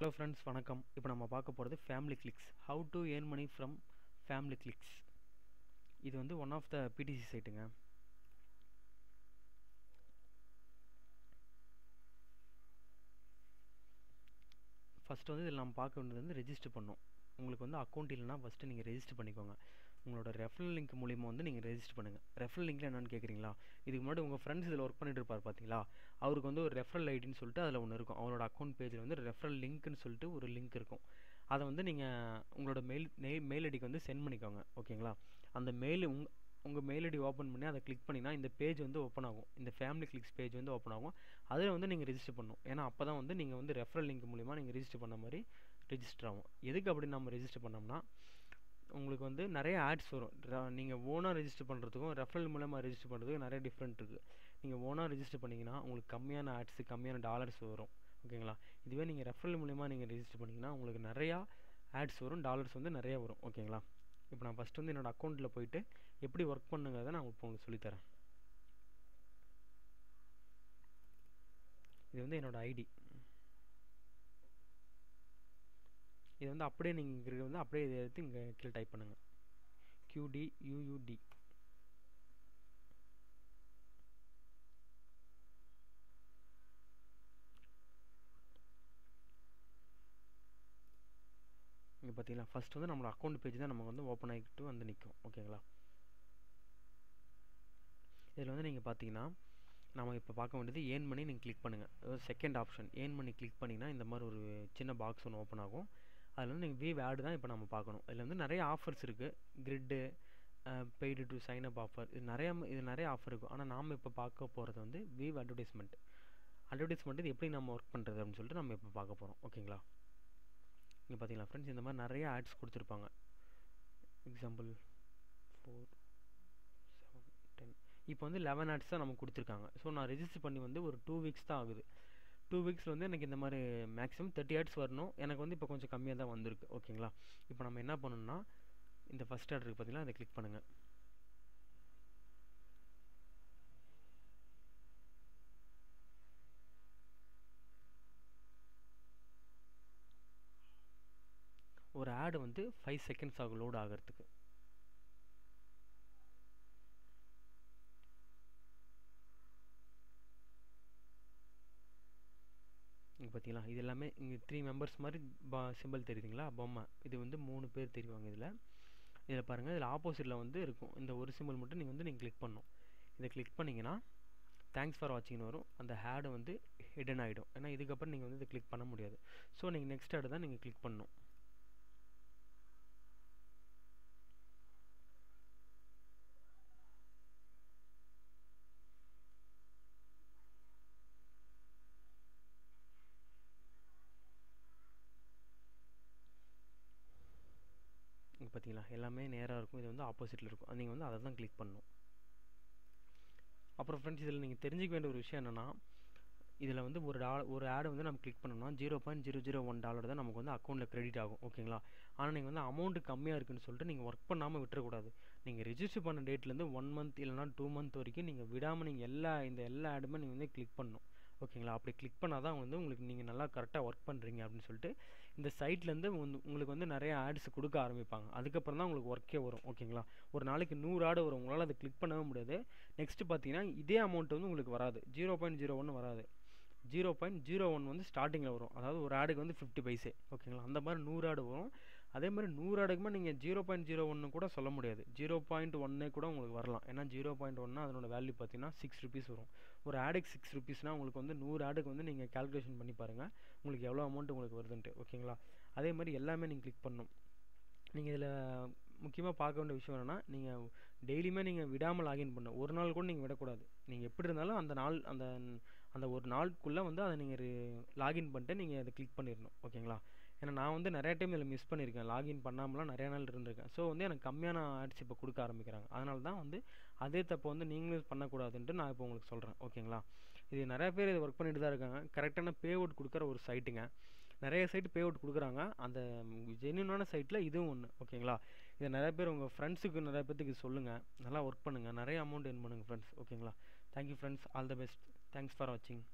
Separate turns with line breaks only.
Hello friends, வணக்கம். இப்போ நம்ம பார்க்க போகிறது family clicks. How to earn money from family clicks. இது வந்து ஒன் ஆஃப் த பிடிசி சைட்டுங்க. ஃபஸ்ட்டு வந்து இதில் நம்ம பார்க்க வேண்டியது வந்து ரெஜிஸ்டர் பண்ணணும். உங்களுக்கு வந்து அக்கௌண்ட் இல்லைனா ஃபஸ்ட்டு நீங்கள் ரெஜிஸ்டர் பண்ணிக்கோங்க. உங்களோட ரெஃபரல் லிங்க் மூலிமா வந்து நீங்கள் ரெஜிஸ்டர் பண்ணுங்கள். ரெஃபரல் லிங்க்ல என்னென்னு கேட்குறீங்களா? இதுக்கு முன்னாடி உங்கள் ஃப்ரெண்ட்ஸ் இதில் ஒர்க் பண்ணிட்டு இருப்பார் பார்த்தீங்களா, அவருக்கு வந்து ஒரு ரெஃபரல் ஐடின்னு சொல்லிட்டு அதில் ஒன்று இருக்கும். அவரோட அக்கௌண்ட் பேஜில் வந்து ரெஃபரல் லிங்க்னு சொல்லிட்டு ஒரு லிங்க் இருக்கும். அதை வந்து நீங்கள் உங்களோட மெயில் ஐடிக்கு வந்து சென்ட் பண்ணிக்கோங்க. ஓகேங்களா? அந்த உங்கள் மெயில் ஐடி ஓப்பன் பண்ணி அதை கிளிக் பண்ணிங்கன்னா இந்த பேஜ் வந்து ஓப்பன் ஆகும். இந்த ஃபேமிலி கிளிக்ஸ் பேஜ் வந்து ஓப்பன் ஆகும். அதில் வந்து நீங்கள் ரெஜிஸ்டர் பண்ணணும். ஏன்னா அப்போ தான் வந்து நீங்கள் வந்து ரெஃபரல் லிங்க் மூலிமா நீங்கள் ரெஜிஸ்டர் பண்ண மாதிரி ரெஜிஸ்டர் ஆகும். எதுக்கு அப்படி நம்ம ரெஜிஸ்டர் பண்ணோம்னா, உங்களுக்கு வந்து நிறைய ஆட்ஸ் வரும். நீங்கள் ஓனாக ரெஜிஸ்டர் பண்ணுறதுக்கும் ரெஃபரல் மூலமாக ரெஜிஸ்டர் பண்ணுறதுக்கும் நிறைய டிஃப்ரெண்ட் இருக்குது. நீங்கள் ஓனாக ரெஜிஸ்டர் பண்ணிங்கன்னா உங்களுக்கு கம்மியான ஆட்ஸு, கம்மியான டாலர்ஸ் வரும். ஓகேங்களா? இதுவே நீங்கள் ரெஃபரல் மூலமாக நீங்கள் ரெஜிஸ்டர் பண்ணிங்கன்னா உங்களுக்கு நிறையா ஆட்ஸ் வரும், டாலர்ஸ் வந்து நிறையா வரும். ஓகேங்களா? இப்போ நான் ஃபஸ்ட்டு வந்து என்னோடய அக்கௌண்ட்டில் போயிட்டு எப்படி ஒர்க் பண்ணுங்கிறத நான் இப்போ உங்களுக்கு சொல்லித்தரேன். இது வந்து என்னோடய ஐடி. இது வந்து அப்படியே நீங்கள் வந்து அப்படியே இதை எடுத்து இங்கே கீழே டைப் பண்ணுங்கள். QDUUD. இங்கே பார்த்தீங்களா, ஃபஸ்ட் வந்து நம்மளோட அக்கௌண்ட் பேஜ் தான் நமக்கு வந்து ஓப்பன் ஆகிட்டு வந்து நிற்கும். ஓகேங்களா? இதில் வந்து நீங்கள் பார்த்தீங்கன்னா நம்ம இப்போ பார்க்க வேண்டியது ஏர்ன் மணி. நீங்கள் கிளிக் பண்ணுங்கள். Second option earn money click பண்ணிங்கன்னா இந்த மாதிரி ஒரு சின்ன பாக்ஸ் ஒன்று ஓப்பன் ஆகும். அதில் வந்து நீங்கள் வியூ ஆட் தான் இப்போ நம்ம பார்க்கணும். இதில் வந்து நிறைய ஆஃபர்ஸ் இருக்குது. கிரிட்டு, paid to sign up offer, இது நிறைய ஆஃபர் இருக்கும். ஆனால் நாம் இப்போ பார்க்க போகிறது வந்து வியூ அட்வர்டைஸ்மெண்ட். இது எப்படி நம்ம ஒர்க் பண்ணுறது அப்படின்னு சொல்லிட்டு நம்ம இப்போ பார்க்க போகிறோம். ஓகேங்களா? இங்கே பார்த்தீங்களா ஃப்ரெண்ட்ஸ், இந்த மாதிரி நிறைய ஆட்ஸ் கொடுத்துருப்பாங்க. எக்ஸாம்பிள் 4, 7, 10. இப்போ வந்து 11 ஆட்ஸ் தான் நமக்கு கொடுத்துருக்காங்க. ஸோ நான் ரெஜிஸ்டர் பண்ணி வந்து ஒரு 2 வீக்ஸ் தான் ஆகுது. 2 வீக்ஸில் வந்து எனக்கு இந்த மாதிரி மேக்ஸிமம் 30 ஆட்ஸ் வரணும். எனக்கு வந்து இப்போ கொஞ்சம் கம்மியாக தான் வந்திருக்கு. ஓகேங்களா? இப்போ நம்ம என்ன பண்ணணும்னா, இந்த ஃபஸ்ட் ஆட் இருக்குது பார்த்தீங்களா, அதை கிளிக் பண்ணுங்கள். ஒரு ஆடு வந்து 5 செகண்ட்ஸ் ஆகும் லோட் ஆகிறதுக்கு. இங்கே பார்த்தீங்களா, இது எல்லாமே இங்கே 3 மெம்பர்ஸ் மாதிரி சிம்பிள் தெரியுதுங்களா, பொம்மை. இது வந்து 3 பேர் தெரியுவாங்க இதில் பாருங்கள். இதில் ஆப்போசிட்டில் வந்து இருக்கும் இந்த ஒரு சிம்பிள் மட்டும் நீங்கள் கிளிக் பண்ணணும். இதை கிளிக் பண்ணிங்கன்னா தேங்க்ஸ் ஃபார் வாட்சிங்னு வரும். அந்த ஹேடு வந்து ஹிடன் ஆகிடும். ஏன்னா இதுக்கப்புறம் நீங்கள் வந்து இதை கிளிக் பண்ண முடியாது. ஸோ நீங்கள் நெக்ஸ்ட் ஆடு தான் நீங்கள் கிளிக் பண்ணணும். இங்கே பார்த்தீங்களா, எல்லாமே நேராக இருக்கும். இது வந்து ஆப்போசிட்டில் இருக்கும். நீங்கள் வந்து அதை தான் கிளிக் பண்ணணும். அப்புறம் ஃப்ரெண்ட்ஸ், இதில் நீங்கள் தெரிஞ்சிக்க வேண்டிய ஒரு விஷயம் என்னென்னா, இதில் வந்து ஒரு ஆடு வந்து நம்ம கிளிக் பண்ணோம்னா $0.001 தான் நமக்கு வந்து அக்கௌண்ட்டில் கிரெடிட் ஆகும். ஓகேங்களா? ஆனால் நீங்கள் வந்து அமௌண்ட் கம்மியாக இருக்குன்னு சொல்லிட்டு நீங்கள் ஒர்க் பண்ணாமல் விட்டுறக்கூடாது. நீங்கள் ரெஜிஸ்டர் பண்ண டேட்லேருந்து 1 மந்த் இல்லைனா 2 மந்த் வரைக்கும் நீங்கள் விடாமல் நீங்கள் எல்லா ஆடுமே நீங்கள் வந்து கிளிக் பண்ணணும். ஓகேங்களா? அப்படி கிளிக் பண்ணால் தான் வந்து உங்களுக்கு நீங்கள் நல்லா கரெக்டாக ஒர்க் பண்ணுறீங்க அப்படின்னு சொல்லிட்டு இந்த சைட்லேருந்து உங்களுக்கு வந்து நிறைய ஆட்ஸ் கொடுக்க ஆரம்பிப்பாங்க. அதுக்கப்புறம் தான் உங்களுக்கு ஒர்க்கே வரும். ஓகேங்களா? ஒரு நாளைக்கு 100 ஆடு வரும். உங்களால் அதை கிளிக் பண்ணவே முடியாது. நெக்ஸ்ட்டு பார்த்தீங்கன்னா இதே அமௌண்ட் வந்து உங்களுக்கு வராது. 0.01 வராது. 0.01 வந்து ஸ்டார்டிங்கில் வரும். அதாவது ஒரு ஆடுக்கு வந்து 50 பைசே. ஓகேங்களா? அந்த மாதிரி 100 ஆடு வரும். அதே மாதிரி 100 ஆடுக்குமே நீங்கள் 0.01 கூட சொல்ல முடியாது. 0.1 கூட உங்களுக்கு வரலாம். ஏன்னா 0.1 அதனோட வேல்யூ பார்த்தீங்கன்னா 6 ருபீஸ் வரும். ஒரு ஆடுக்கு 6 ருபீஸ்னால் உங்களுக்கு வந்து 100 ஆடுக்கு வந்து நீங்கள் கால்குலேஷன் பண்ணி பாருங்கள் உங்களுக்கு எவ்வளோ அமௌண்ட் உங்களுக்கு வருதுன்ட்டு. ஓகேங்களா? அதே மாதிரி எல்லாமே நீங்கள் கிளிக் பண்ணணும். நீங்கள் இதில் முக்கியமாக பார்க்க வேண்டிய விஷயம் என்னென்னா, நீங்கள் டெய்லியுமே நீங்கள் விடாமல் லாகின் பண்ணணும். ஒரு நாள் கூட நீங்கள் விடக்கூடாது. நீங்கள் எப்படி இருந்தாலும் அந்த ஒரு நாளுக்குள்ளே வந்து அதை நீங்கள் லாகின் பண்ணிட்டு நீங்கள் அதை கிளிக் பண்ணிடணும். ஓகேங்களா? ஏன்னா நான் வந்து நிறைய டைம் இதில் மிஸ் பண்ணியிருக்கேன். லாகின் பண்ணாமலாம் நிறையா நாள் இருந்திருக்கேன். ஸோ வந்து எனக்கு கம்மியான ஆட்ஸ் இப்போ கொடுக்க ஆரம்பிக்கிறாங்க. அதனால தான் வந்து அதே தப்பை வந்து நீங்களும் பண்ணக்கூடாதுன்ட்டு நான் இப்போ உங்களுக்கு சொல்கிறேன். ஓகேங்களா? இது நிறைய பேர் இது ஒர்க் பண்ணிட்டு தான் இருக்காங்க. கரெக்டான பே அவுட் கொடுக்குற ஒரு சைட்டுங்க. நிறைய சைட்டு பே அவுட் கொடுக்குறாங்க. அந்த ஜென்யூனான சைட்டில் இதுவும் ஒன்று. ஓகேங்களா? இதை நிறைய பேர் உங்கள் ஃப்ரெண்ட்ஸுக்கு நிறைய பேருக்கு சொல்லுங்கள். நல்லா ஒர்க் பண்ணுங்கள். நிறைய அமௌண்ட் ஏர்ன் பண்ணுங்கள் ஃப்ரெண்ட்ஸ். ஓகேங்களா? Thank you friends. All the best. Thanks for வாட்சிங்.